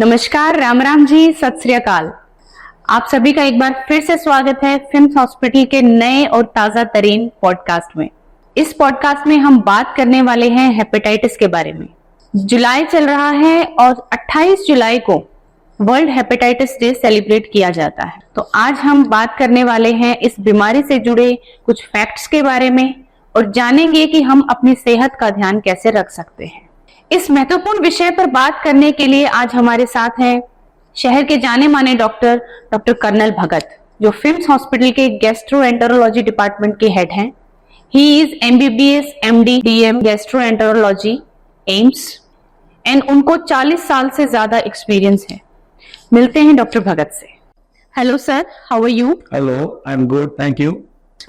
नमस्कार, राम राम जी, सत श्री अकाल। आप सभी का एक बार फिर से स्वागत है फिम्स हॉस्पिटल के नए और ताजा तरीन पॉडकास्ट में। इस पॉडकास्ट में हम बात करने वाले हैं हेपेटाइटिस के बारे में। जुलाई चल रहा है और 28 जुलाई को वर्ल्ड हेपेटाइटिस डे सेलिब्रेट किया जाता है। तो आज हम बात करने वाले हैं इस बीमारी से जुड़े कुछ फैक्ट्स के बारे में और जानेंगे कि हम अपनी सेहत का ध्यान कैसे रख सकते हैं। इस महत्वपूर्ण विषय पर बात करने के लिए आज हमारे साथ हैं शहर के जाने माने डॉक्टर कर्नल भगत, जो फिम्स हॉस्पिटल के गैस्ट्रोएंटेरोलॉजी डिपार्टमेंट के हेड हैं। He is MBBS MD DM gastroenterology AIIMS and उनको 40 साल से ज्यादा एक्सपीरियंस है। मिलते हैं डॉक्टर भगत से। Hello sir, how are you? Hello, I am good, thank you.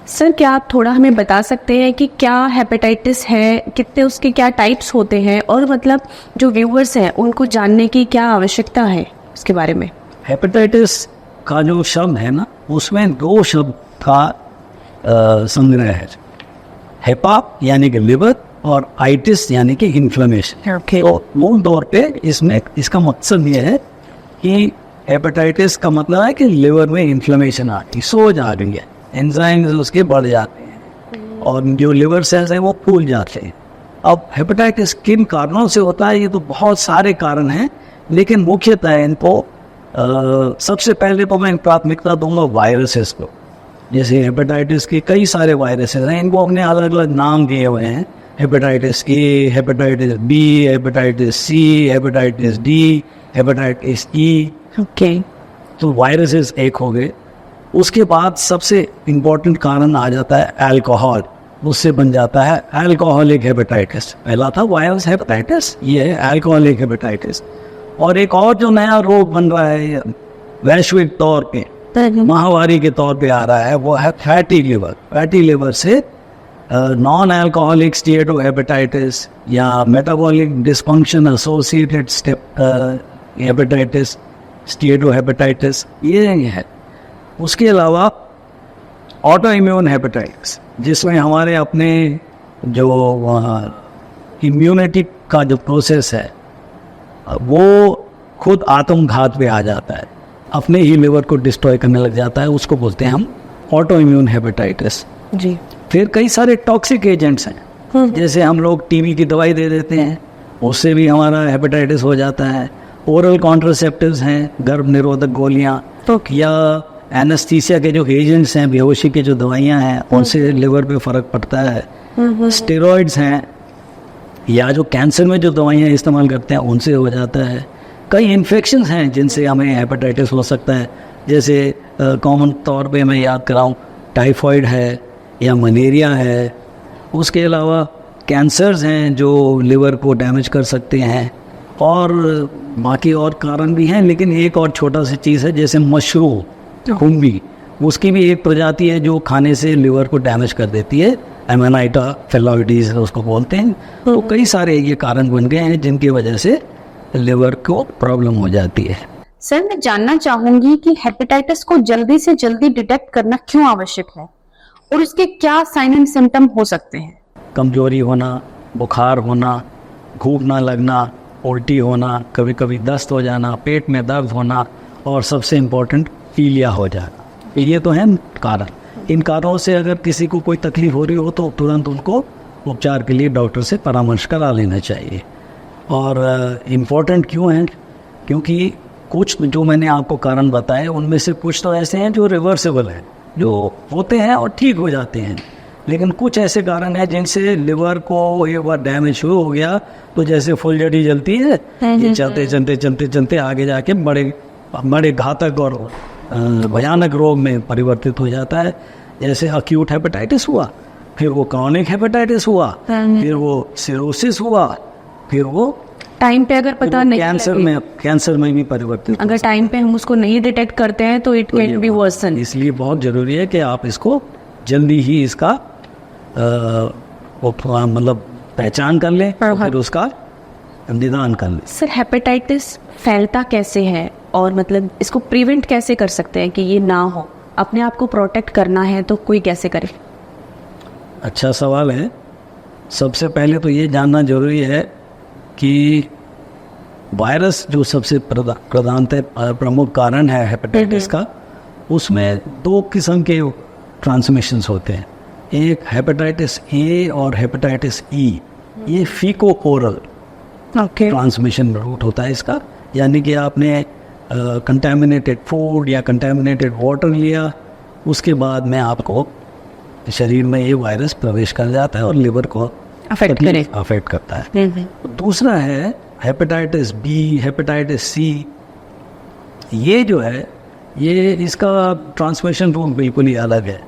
Sir, क्या आप थोड़ा हमें बता सकते हैं कि क्या हेपेटाइटिस है, कितने उसके क्या टाइप्स होते हैं, और मतलब जो व्यूअर्स हैं उनको जानने की क्या आवश्यकता है उसके बारे में? हेपेटाइटिस का जो शब्द है ना, उसमें दो शब्द का संग्रह है। हेपा यानी कि लिवर और आइटिस यानी कि इन्फ्लेमेशन। तो मूल तौर पे इसमें इसका मकसद ये है कि हेपेटाइटिस का मतलब है कि लिवर में इन्फ्लेमेशन आ गई, सोज आ गई है, एंजाइम्स उसके बढ़ जाते हैं और जो लिवर सेल्स हैं वो फूल जाते हैं। अब हेपेटाइटिस किन कारणों से होता है? ये तो बहुत सारे कारण हैं, लेकिन मुख्यतः इनको सबसे पहले तो मैं प्राथमिकता दूंगा वायरसेस को। जैसे हेपेटाइटिस के कई सारे वायरसेस हैं, इनको अपने अलग अलग नाम दिए हुए हैं। Hepatitis A, hepatitis B, hepatitis C, hepatitis D, hepatitis E. Okay, तो वायरसेस एक हो गए। उसके बाद सबसे इम्पोर्टेंट कारण आ जाता है अल्कोहल, उससे बन जाता है अल्कोहलिक हेपेटाइटिस। पहला था वायरस हेपेटाइटिस, ये है अल्कोहलिक हेपेटाइटिस। और एक और जो नया रोग बन रहा है वैश्विक तौर पे, महामारी के तौर पे आ रहा है, वो है फैटी लिवर। फैटी लिवर से नॉन अल्कोहलिक स्टीएटोहेपेटाइटिस या मेटाबॉलिक डिस्फंक्शन एसोसिएटेड हेपेटाइटिस, स्टीएटोहेपेटाइटिस, ये है। उसके अलावा ऑटो इम्यून हेपेटाइटिस, जिसमें हमारे अपने जो इम्यूनिटी का जो प्रोसेस है वो खुद आत्मघात पे आ जाता है, अपने ही लिवर को डिस्ट्रॉय करने लग जाता है, उसको बोलते हैं हम ऑटो इम्यून हेपेटाइटिस जी। फिर कई सारे टॉक्सिक एजेंट्स हैं, जैसे हम लोग टीबी की दवाई दे देते हैं, उससे भी हमारा हेपेटाइटिस हो जाता है। ओरल कॉन्ट्रासेप्टिव्स हैं, गर्भ निरोधक गोलियां, तो या एनेस्थीसिया के जो एजेंट्स हैं, बेहोशी के जो दवाइयां हैं, उनसे लिवर पे फर्क पड़ता है। स्टेरॉइड्स हैं, या जो कैंसर में जो दवाइयां इस्तेमाल करते हैं उनसे हो जाता है। कई इन्फेक्शंस हैं जिनसे हमें हेपेटाइटिस हो सकता है, जैसे कॉमन तौर पे मैं याद कराऊं, टाइफॉइड है या मलेरिया है। उसके अलावा कैंसर्स हैं जो लिवर को डैमेज कर सकते हैं, और बाकी और कारण भी हैं। लेकिन एक और छोटा सी चीज़ है, जैसे मशरूम, खुम्बी, उसकी भी एक प्रजाति है जो खाने से लिवर को डैमेज कर देती है, एमेनाइटा फेलोइडीज उसको बोलते हैं। तो कई सारे ये कारण बन गए हैं जिनकी वजह से लिवर को प्रॉब्लम हो जाती है। सर, मैं जानना चाहूंगी कि हेपेटाइटिस को जल्दी से जल्दी डिटेक्ट करना क्यों आवश्यक है और उसके क्या साइन एंड सिम्टम हो सकते हैं? कमजोरी होना, बुखार होना, भूख ना लगना, उल्टी होना, कभी कभी दस्त हो जाना, पेट में दर्द होना, और सबसे इम्पोर्टेंट पीलिया हो जाना। ये तो हैं कारण। इन कारणों से अगर किसी को कोई तकलीफ हो रही हो तो तुरंत उनको उपचार के लिए डॉक्टर से परामर्श करा लेना चाहिए। और इम्पोर्टेंट क्यों है? क्योंकि कुछ जो मैंने आपको कारण बताए उनमें से कुछ तो ऐसे हैं जो रिवर्सिबल हैं, जो होते हैं और ठीक हो जाते हैं, लेकिन कुछ ऐसे कारण हैं जिनसे लिवर को एक बार डैमेज शुरू हो गया तो जैसे फुलझड़ी जलती है, ये चलते चलते चलते चलते आगे जाके बड़े घातक और भयानक रोग में परिवर्तित हो जाता है। जैसे अक्यूट हेपेटाइटिस हुआ, फिर वो क्रॉनिक हेपेटाइटिस हुआ, फिर वो सिरोसिस हुआ, फिर वो टाइम पे अगर पता नहीं कैंसर में भी परिवर्तित। अगर टाइम पे हम उसको नहीं डिटेक्ट करते हैं तो इट कैन बी वर्सन। इसलिए बहुत जरूरी है कि आप इसको जल्दी ही इसका मतलब पहचान कर लें और फिर उसका निदान कर लें। सर, हेपेटाइटिस फैलता कैसे है और मतलब इसको प्रिवेंट कैसे कर सकते हैं कि ये ना हो? अपने आप को प्रोटेक्ट करना है तो कोई कैसे करे? अच्छा सवाल है। सबसे पहले तो ये जानना जरूरी है कि वायरस जो सबसे प्रधानतः प्रमुख कारण है हेपेटाइटिस का, उसमें 2 किस्म के ट्रांसमिशंस होते हैं। एक हेपेटाइटिस ए और हेपेटाइटिस ई। ये फीको ओरल ट्रांसमिशन रूट होता है इसका, यानी कि आपने कंटेमिनेटेड फूड या कंटेमिनेटेड वाटर लिया, उसके बाद में आपको शरीर में ये वायरस प्रवेश कर जाता है और लिवर को अफेक्ट करता है। दूसरा है हेपेटाइटिस बी, हेपेटाइटिस सी। ये जो है ये इसका ट्रांसमिशन रूट बिल्कुल ही अलग है।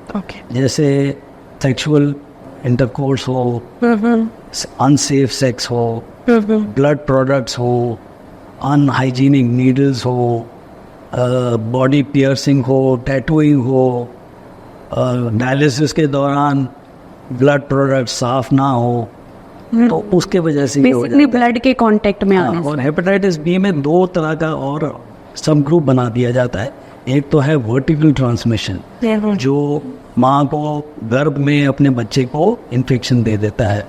जैसे सेक्सुअल इंटरकोर्स हो, अनसेफ सेक्स हो, ब्लड प्रोडक्ट्स हो, अनहाइजीनिक नीडल्स हो, बॉडी पियर्सिंग हो, टैटूइंग हो, डायलिसिस के दौरान ब्लड प्रोडक्ट साफ ना हो, तो उसके वजह से बेसिकली ब्लड के कांटेक्ट में आने से। और हेपेटाइटिस बी में 2 तरह का और सब ग्रुप बना दिया जाता है। एक तो है वर्टिकल ट्रांसमिशन, जो माँ को गर्भ में अपने बच्चे को इन्फेक्शन दे देता है,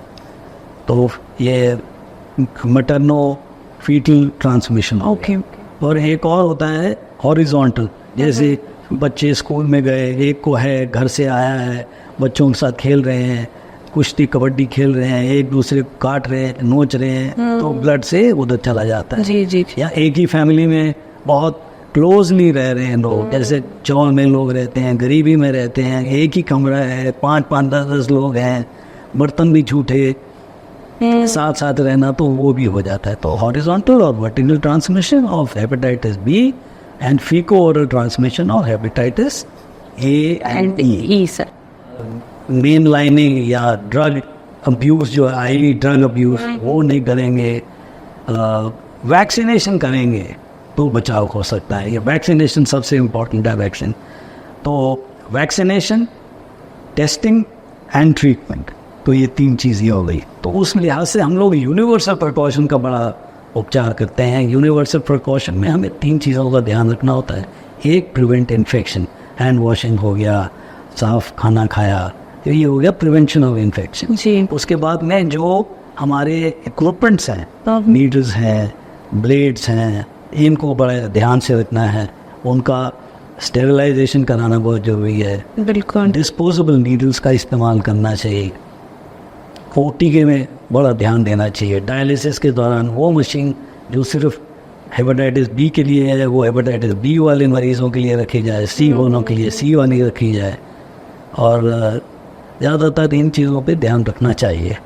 तो ये मैटरनो फीटल ट्रांसमिशन। और एक और होता है हॉरिजॉन्टल, जैसे बच्चे स्कूल में गए, एक को है, घर से आया है, बच्चों के साथ खेल रहे हैं, कुश्ती कबड्डी खेल रहे हैं, एक दूसरे को काट रहे हैं, नोच रहे हैं, तो ब्लड से उधर चला जाता है। जी। या एक ही फैमिली में बहुत क्लोजली रह रहे हैं लोग, जैसे चौल में लोग रहते हैं, गरीबी में रहते हैं, एक ही कमरा है, 5-5, 10-10 लोग हैं, बर्तन भी झूठे, साथ साथ रहना, तो वो भी हो जाता है। तो हॉरिजॉन्टल और vertical transmission of hepatitis B and faeco oral transmission of hepatitis A and E. Sir, mainlining या ड्रग अब्यूज़ जो है, आईवी ड्रग अब्यूज़, वो नहीं करेंगे, वैक्सीनेशन करेंगे तो बचाव हो सकता है। ये वैक्सीनेशन सबसे इम्पोर्टेंट है। वैक्सीन तो वैक्सीनेशन, टेस्टिंग एंड ट्रीटमेंट, तो ये 3 चीज़ें हो गई। तो उस लिहाज से हम लोग यूनिवर्सल प्रिकॉशन का बड़ा उपचार करते हैं। यूनिवर्सल प्रिकॉशन में हमें 3 चीज़ों का ध्यान रखना होता है। एक, प्रिवेंट इन्फेक्शन, हैंड वॉशिंग हो गया, साफ खाना खाया, तो ये हो गया प्रिवेंशन ऑफ इन्फेक्शन जी। उसके बाद में जो हमारे इक्विपमेंट्स हैं, नीडल्स हैं, ब्लेड्स हैं, इनको बड़ा ध्यान से रखना है, उनका स्टेरिलाइजेशन कराना बहुत ज़रूरी है। बिल्कुल। डिस्पोजेबल नीडल्स का इस्तेमाल करना चाहिए। टीके में बड़ा ध्यान देना चाहिए। डायलिसिस के दौरान वो मशीन जो सिर्फ हेपेटाइटिस बी के लिए है, वो हेपेटाइटिस बी वाले मरीज़ों के लिए रखी जाए, सी वालों के लिए सी वाली रखी जाए, और ज़्यादातर इन चीज़ों पे ध्यान रखना चाहिए।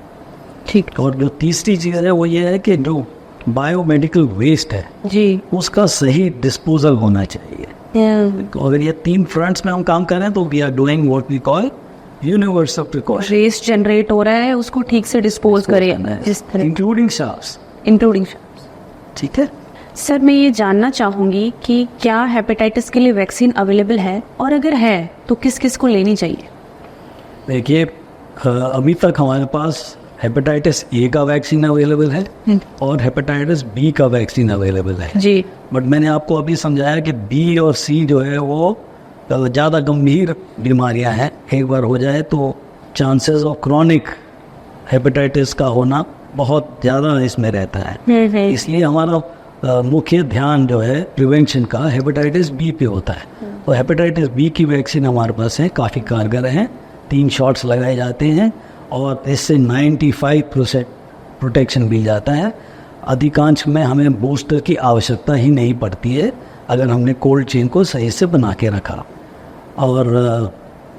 ठीक। और जो तीसरी चीज़ है वो ये है कि जो बायोमेडिकल वेस्ट है जी, उसका सही डिस्पोजल होना चाहिए। अगर ये 3 फ्रंट्स में हम काम करें तो we are doing what we call universal precaution. Waste generate हो रहा है, उसको ठीक से डिस्पोज करें, इंक्लूडिंग शाफ्ट्स। ठीक है सर, मैं ये जानना चाहूँगी कि क्या हेपेटाइटिस के लिए वैक्सीन अवेलेबल है, और अगर है तो किस किस को लेनी चाहिए? देखिए, अभी तक हमारे पास हेपेटाइटिस ए का वैक्सीन अवेलेबल है और हेपेटाइटिस बी का वैक्सीन अवेलेबल है जी। बट मैंने आपको अभी समझाया कि बी और सी जो है वो ज़्यादा गंभीर बीमारियां हैं। एक बार हो जाए तो चांसेस ऑफ क्रॉनिक हेपेटाइटिस का होना बहुत ज़्यादा इसमें रहता है। इसलिए हमारा मुख्य ध्यान जो है प्रिवेंशन का हेपेटाइटिस बी पे होता है। तो हेपेटाइटिस बी की वैक्सीन हमारे पास है, काफ़ी कारगर हैं। 3 शॉट्स लगाए जाते हैं और इससे 95% प्रोटेक्शन मिल जाता है। अधिकांश में हमें बूस्टर की आवश्यकता ही नहीं पड़ती है अगर हमने कोल्ड चेन को सही से बना के रखा। और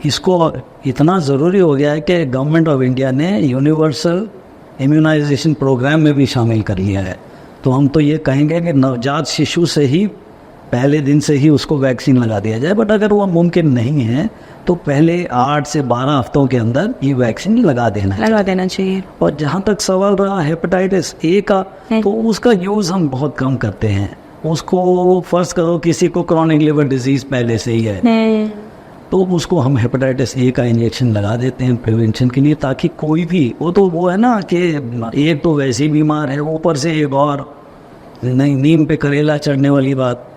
इसको इतना ज़रूरी हो गया है कि गवर्नमेंट ऑफ इंडिया ने यूनिवर्सल इम्यूनाइजेशन प्रोग्राम में भी शामिल कर लिया है। तो हम तो ये कहेंगे कि नवजात शिशु से ही पहले दिन से ही उसको वैक्सीन लगा दिया जाए। बट अगर वो मुमकिन नहीं है तो पहले 8 से 12 हफ्तों के अंदर ये वैक्सीन लगा देना चाहिए। और जहाँ तक सवाल रहा हेपेटाइटिस ए का, तो उसका यूज़ हम बहुत कम करते हैं। उसको फर्ज करो किसी को क्रॉनिक लिवर डिजीज़ पहले से ही है तो उसको हम हेपेटाइटिस ए का इंजेक्शन लगा देते हैं प्रिवेंशन के लिए, ताकि कोई भी वो है ना कि एक तो वैसे ही बीमार है, ऊपर से एक और नहीं नीम पे करेला चढ़ने वाली बात,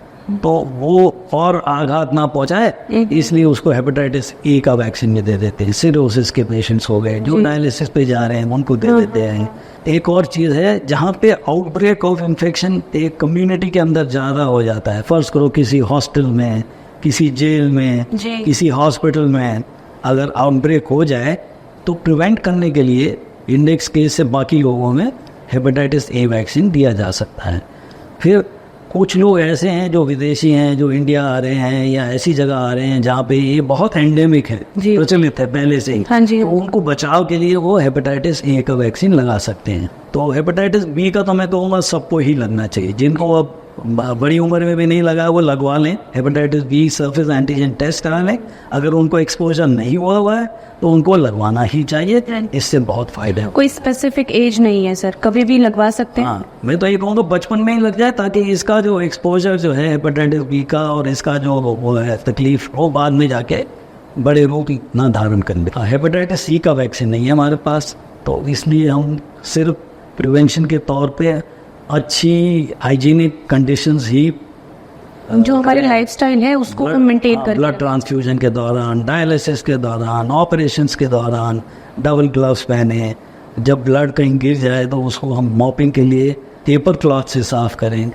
तो वो और आघात ना पहुंचाए, इसलिए उसको हेपेटाइटिस ए का वैक्सीन में दे देते हैं। सिरोसिस के पेशेंट्स हो गए जो डायलिसिस पे जा रहे हैं उनको दे देते हैं। एक और चीज़ है, जहाँ पे आउटब्रेक ऑफ इन्फेक्शन एक कम्युनिटी के अंदर ज़्यादा हो जाता है, फर्ज करो किसी हॉस्टल में, किसी जेल में, किसी हॉस्पिटल में अगर आउटब्रेक हो जाए तो प्रिवेंट करने के लिए इंडेक्स केस से बाकी लोगों में हेपेटाइटिस ए वैक्सीन दिया जा सकता है। फिर कुछ लोग ऐसे हैं जो विदेशी हैं, जो इंडिया आ रहे हैं या ऐसी जगह आ रहे हैं जहाँ पे ये बहुत एंडेमिक है, प्रचलित है पहले से ही, तो उनको बचाव के लिए वो हेपेटाइटिस ए का वैक्सीन लगा सकते हैं। तो हेपेटाइटिस बी का तो मैं कहूँगा सबको ही लगना चाहिए, जिनको अब बड़ी उम्र में भी नहीं लगा वो लगवा लें। Hepatitis B surface antigen test करा लें, अगर उनको एक्सपोजर नहीं हुआ है तो उनको लगवाना ही चाहिए, इससे बहुत फायदा है। कोई स्पेसिफिक एज नहीं है सर, कभी भी लगवा सकते हैं? हाँ, मैं तो ये कहूँगा बचपन में ही लग जाए, ताकि इसका जो एक्सपोजर जो है हेपेटाइटिस बी का और इसका जो वो है तकलीफ, वो बाद में जाके बड़े रूप ना धारण कर ले। हेपेटाइटिस सी का वैक्सीन नहीं है हमारे पास, तो इसलिए हम सिर्फ प्रिवेंशन के तौर पे अच्छी हाइजीनिक कंडीशंस ही जो हमारे लाइफस्टाइल है उसको हम मेंटेन करें। ब्लड ट्रांसफ्यूजन के दौरान, डायलिसिस के दौरान, ऑपरेशंस के दौरान डबल ग्लव्स पहने, जब ब्लड कहीं गिर जाए तो उसको हम मॉपिंग के लिए पेपर क्लॉथ से साफ करें,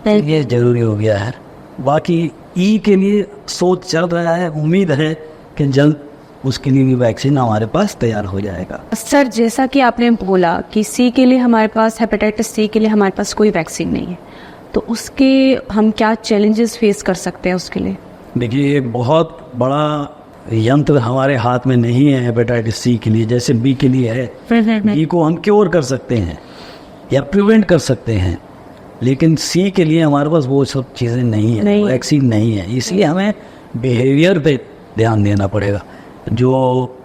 ये ज़रूरी हो गया है। बाकी ई के लिए सोच चल रहा है, उम्मीद है कि जल्द उसके लिए भी वैक्सीन हमारे पास तैयार हो जाएगा। सर जैसा कि आपने बोला कि सी के लिए हमारे पास, हेपेटाइटिस सी के लिए हमारे पास कोई वैक्सीन नहीं है, तो उसके हम क्या चैलेंजेस फेस कर सकते हैं उसके लिए? देखिए, एक बहुत बड़ा यंत्र हमारे हाथ में नहीं है हेपेटाइटिस सी के लिए, जैसे बी के लिए है। बी को हम क्योर कर सकते हैं या प्रिवेंट कर सकते हैं, लेकिन सी के लिए हमारे पास वो सब चीज़ें नहीं है, वैक्सीन नहीं है। इसलिए हमें बिहेवियर पे ध्यान देना पड़ेगा। जो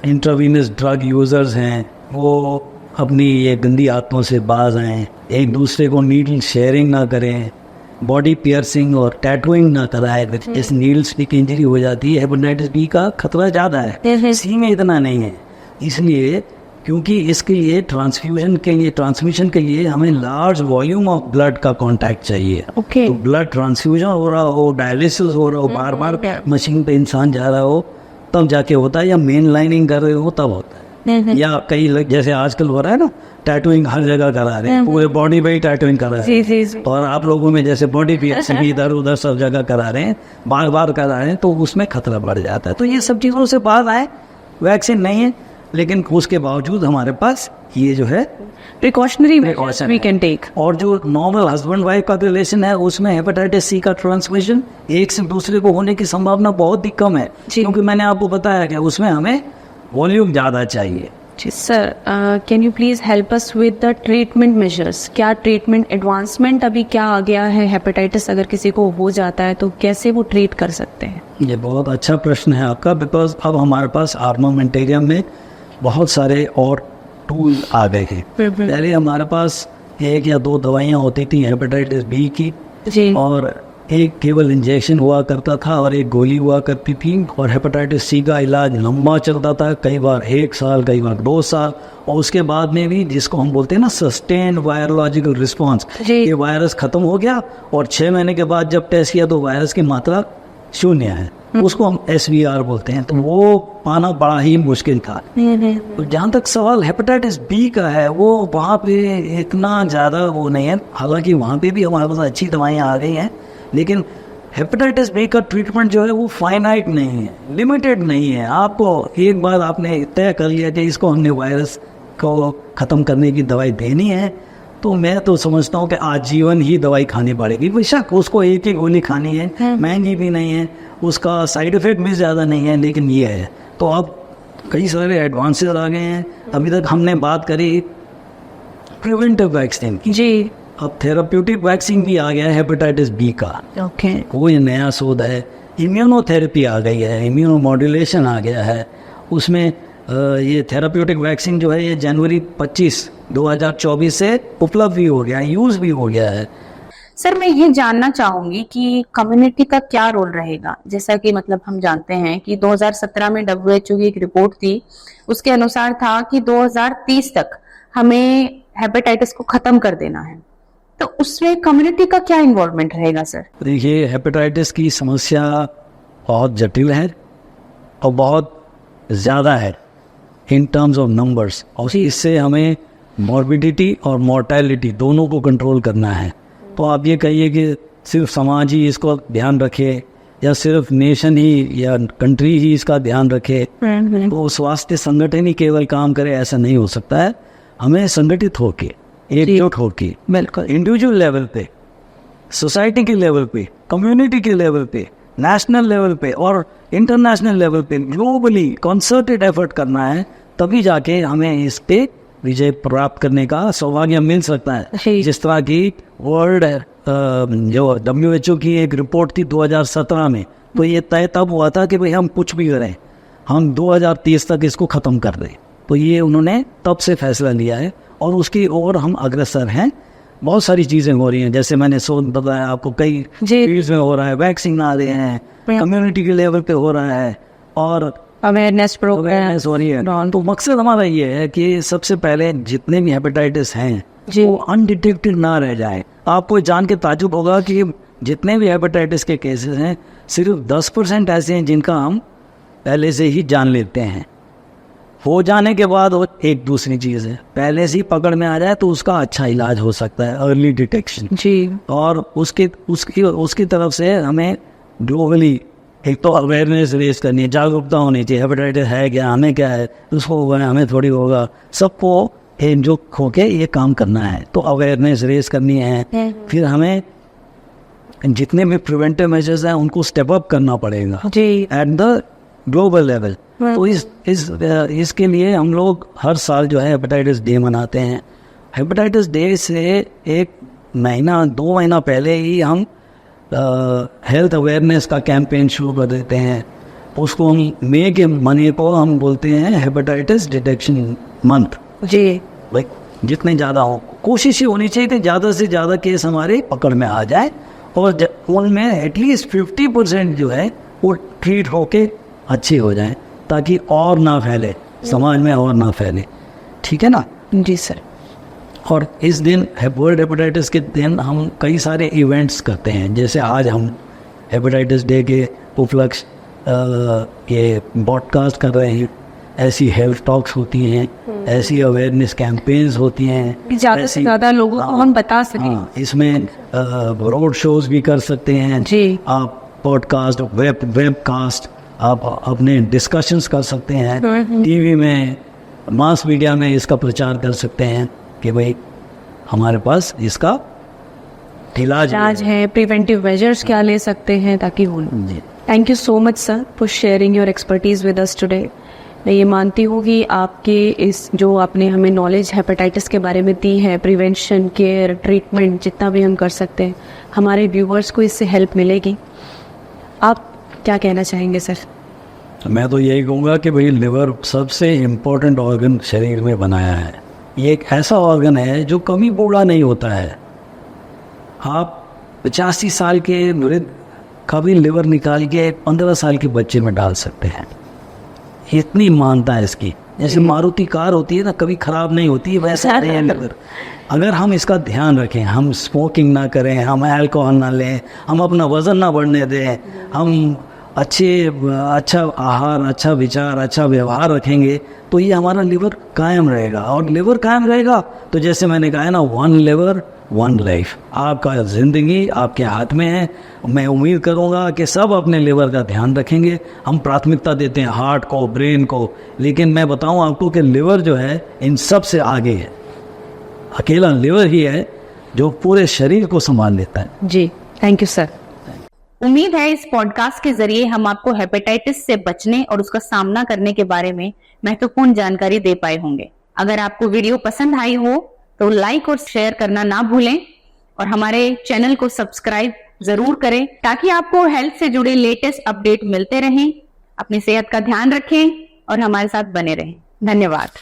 इंट्रावीनस ड्रग यूज़र्स हैं वो अपनी ये गंदी आदतों से बाज आएँ, एक दूसरे को नीडल शेयरिंग ना करें, बॉडी पियर्सिंग और टैटूइंग ना कराए, इस नीडल स्टिक इंजरी हो जाती है। हेपेटाइटिस बी का खतरा ज़्यादा है, सी में इतना नहीं है। इसलिए क्योंकि इसके लिए ट्रांसमिशन के लिए हमें लार्ज वॉल्यूम ऑफ ब्लड का कांटेक्ट चाहिए। तो ब्लड ट्रांसफ्यूजन हो रहा हो, डायलिसिस हो रहा हो, बार बार मशीन पे इंसान जा रहा हो, तब जाके होता है, या मेन लाइनिंग कर रहे हो तब होता है। या कई लोग जैसे आजकल हो रहा है ना, टैटूइंग हर जगह करा रहे हैं, पूरे बॉडी पे ही टैटूइंग करा रहे हैं। और आप लोगों में जैसे बॉडी पियर्सिंग इधर उधर सब जगह करा रहे हैं, बार बार करा रहे हैं, तो उसमें खतरा बढ़ जाता है। तो ये सब चीज़ों से बात आए, वैक्सीन नहीं है, लेकिन उसके बावजूद हमारे पास ये जो है precautionary measures we can take. और जो नॉर्मल हस्बैंड वाइफ का रिलेशन है, उसमें हेपेटाइटिस सी का ट्रांसमिशन एक से दूसरे को होने की संभावना बहुत ही कम है, क्योंकि मैंने आपको बताया कि उसमें हमें वॉल्यूम ज़्यादा चाहिए। जी sir, can you please help us with the treatment measures? क्या ट्रीटमेंट एडवांसमेंट अभी क्या आ गया है? हेपेटाइटिस अगर किसी को हो जाता है तो कैसे वो ट्रीट कर सकते हैं? ये बहुत अच्छा प्रश्न है आपका, बिकॉज अब हमारे पास आर्मामेंटेरियम में बहुत सारे और टूल आ गए हैं। पहले हमारे पास एक या दो दवाइयाँ होती थी हेपेटाइटिस बी की, और एक केवल इंजेक्शन हुआ करता था और एक गोली हुआ करती थी। और हेपेटाइटिस सी का इलाज लंबा चलता था, कई बार 1 साल, कई बार 2 साल, और उसके बाद में भी जिसको हम बोलते हैं ना सस्टेन्ड वायरोलॉजिकल रिस्पॉन्स, ये वायरस खत्म हो गया और 6 महीने के बाद जब टेस्ट किया तो वायरस की मात्रा 0 है, उसको हम SVR बोलते हैं। तो वो पाना बड़ा ही मुश्किल था। तो जहाँ तक सवाल हेपेटाइटिस बी का है, वो वहाँ पे इतना ज़्यादा वो नहीं है, हालांकि वहाँ पे भी हमारे पास अच्छी दवाइयाँ आ गई हैं, लेकिन हेपेटाइटिस बी का ट्रीटमेंट जो है वो फाइनाइट नहीं है, लिमिटेड नहीं है। आपको एक बार आपने तय कर लिया कि इसको हमने वायरस को ख़त्म करने की दवाई देनी है, तो मैं तो समझता हूँ कि आजीवन ही दवाई खानी पड़ेगी। बेशक उसको एक ही गोली खानी है, महंगी भी नहीं है, उसका साइड इफ़ेक्ट भी ज़्यादा नहीं है, लेकिन ये है। तो अब कई सारे एडवांसेस आ गए हैं। अभी तक हमने बात करी प्रिवेंटिव वैक्सीन की, जी, अब थेराप्यूटिक वैक्सीन भी आ गया है हेपेटाइटिस बी का। कोई नया शोध है। इम्यूनोथेरेपी आ गई है, इम्यूनो मॉड्यूलेशन आ गया है। उसमें ये थेराप्यूटिक वैक्सीन जो है ये जनवरी 25, 2024 से उपलब्ध भी हो गया है, यूज़ भी हो गया है। सर मैं ये जानना चाहूंगी कि कम्युनिटी का क्या रोल रहेगा? जैसा कि मतलब हम जानते हैं कि 2017 में WHO की एक रिपोर्ट थी, उसके अनुसार था कि 2030 तक हमें हेपेटाइटिस को खत्म कर देना है। तो उसमें कम्युनिटी का क्या इन्वॉल्वमेंट रहेगा सर? देखिए, हेपेटाइटिस की समस्या बहुत जटिल है और बहुत ज़्यादा है इन टर्म्स ऑफ नंबर्स, और इससे हमें मॉर्बिडिटी और मोर्टेलिटी दोनों को कंट्रोल करना है। तो आप ये कहिए कि सिर्फ समाज ही इसको ध्यान रखे या सिर्फ नेशन ही या कंट्री ही इसका ध्यान रखे, तो स्वास्थ्य संगठन ही केवल काम करे, ऐसा नहीं हो सकता है। हमें संगठित होके, एकजुट होके, बिल्कुल इंडिविजुअल लेवल पे, सोसाइटी के लेवल पे, कम्युनिटी के लेवल पे, नेशनल लेवल पे और इंटरनेशनल लेवल पे ग्लोबली कंसर्टेड एफर्ट करना है, तभी जाके हमें इस पे विजय प्राप्त करने का सौभाग्य मिल सकता है। जिस तरह की वर्ल्ड जो WHO की एक रिपोर्ट थी 2017 में, तो ये तय तब हुआ था कि भाई हम कुछ भी करें, हम 2030 तक इसको ख़त्म कर दें। तो ये उन्होंने तब से फैसला लिया है और उसकी ओर हम अग्रसर हैं। बहुत सारी चीज़ें हो रही हैं, जैसे मैंने बताया आपको, कई फील्ड्स में हो रहा है, वैक्सीन आ रहे हैं, कम्युनिटी के लेवल पे हो रहा है और अवेयरनेस प्रोग्राम हो रही है। तो मकसद हमारा ये है कि सबसे पहले जितने भी हेपेटाइटिस हैं वो अनडिटेक्टेड ना रह जाए। आपको जान के ताजुब होगा कि जितने भी हेपेटाइटिस के केसेस हैं, सिर्फ 10% ऐसे हैं जिनका हम पहले से ही जान लेते हैं। हो जाने के बाद वो एक दूसरी चीज़ है, पहले से ही पकड़ में आ जाए तो उसका अच्छा इलाज हो सकता है, अर्ली डिटेक्शन जी। और उसकी तरफ से हमें ग्लोबली एक तो अवेयरनेस रेज करनी है, जागरूकता होनी चाहिए, हेपेटाइटिस है क्या, हमें क्या है, उसको होगा हमें थोड़ी होगा, सबको जो होके ये काम करना है। तो अवेयरनेस रेज करनी है, फिर हमें जितने भी प्रिवेंटिव मेजर्स हैं उनको स्टेप अप करना पड़ेगा एट द ग्लोबल लेवल। तो इसके लिए हम लोग हर साल जो है हेपेटाइटिस डे मनाते हैं। हेपेटाइटिस डे से एक महीना 2 महीना पहले ही हम हेल्थ अवेयरनेस का कैंपेन शुरू कर देते हैं। उसको हम मई के महीने को हम बोलते हैं हेपेटाइटिस डिटेक्शन मंथ जी। भाई जितने ज़्यादा हो, कोशिश ही होनी चाहिए कि ज़्यादा से ज़्यादा केस हमारे पकड़ में आ जाए और उनमें एटलीस्ट 50% जो है वो ट्रीट होके अच्छे हो जाए, ताकि और ना फैले समाज में, और ना फैले। ठीक है ना जी सर। और इस दिन वर्ल्ड हेपेटाइटिस के दिन हम कई सारे इवेंट्स करते हैं, जैसे आज हम हेपेटाइटिस डे के उपलक्ष्य ये पॉडकास्ट कर रहे हैं, ऐसी हेल्थ टॉक्स होती हैं, ऐसी अवेयरनेस कैंपेन्स होती हैं, ज़्यादा से ज़्यादा लोगों को हम बता सकें। हाँ, इसमें रोड शोज भी कर सकते हैं जी। आप पॉडकास्ट, वेबकास्ट, आप अपने डिस्कशंस कर सकते हैं, टीवी में, मास मीडिया में इसका प्रचार कर सकते हैं कि भाई हमारे पास इसका इलाज है, प्रिवेंटिव मेजर्स क्या ले सकते हैं ताकि हो। Thank you so much sir for sharing your expertise with us today. मैं ये मानती हूँ कि आपके इस जो आपने हमें नॉलेज हेपेटाइटिस के बारे में दी है, प्रिवेंशन, केयर, ट्रीटमेंट, जितना भी हम कर सकते हैं, हमारे व्यूवर्स को इससे हेल्प मिलेगी। आप क्या कहना चाहेंगे सर? मैं तो यही कहूँगा कि भाई लिवर सबसे इम्पोर्टेंट ऑर्गन शरीर में बनाया है। ये एक ऐसा ऑर्गन है जो कभी बूढ़ा नहीं होता है। आप 85 साल के वृद्ध कभी लिवर निकाल के 15 साल के बच्चे में डाल सकते हैं, इतनी मानता है इसकी। जैसे मारुति कार होती है ना, कभी ख़राब नहीं होती, वैसा नहीं है लिवर। अगर हम इसका ध्यान रखें, हम स्मोकिंग ना करें, हम अल्कोहल ना लें, हम अपना वज़न ना बढ़ने दें, हम अच्छा आहार, अच्छा विचार, अच्छा व्यवहार रखेंगे, तो ये हमारा लिवर कायम रहेगा। और लिवर कायम रहेगा तो जैसे मैंने कहा है ना, 1 लिवर 1 लाइफ। आपका ज़िंदगी आपके हाथ में है। मैं उम्मीद करूँगा कि सब अपने लिवर का ध्यान रखेंगे। हम प्राथमिकता देते हैं हार्ट को, ब्रेन को, लेकिन मैं बताऊँ आपको कि लिवर जो है इन सब से आगे है। अकेला लिवर ही है जो पूरे शरीर को संभाल लेता है। जी, थैंक यू सर। उम्मीद है इस पॉडकास्ट के जरिए हम आपको हेपेटाइटिस से बचने और उसका सामना करने के बारे में महत्वपूर्ण जानकारी दे पाए होंगे। अगर आपको वीडियो पसंद आई हो तो लाइक और शेयर करना ना भूलें और हमारे चैनल को सब्सक्राइब जरूर करें, ताकि आपको हेल्थ से जुड़े लेटेस्ट अपडेट मिलते रहें। अपनी सेहत का ध्यान रखें और हमारे साथ बने रहें। धन्यवाद।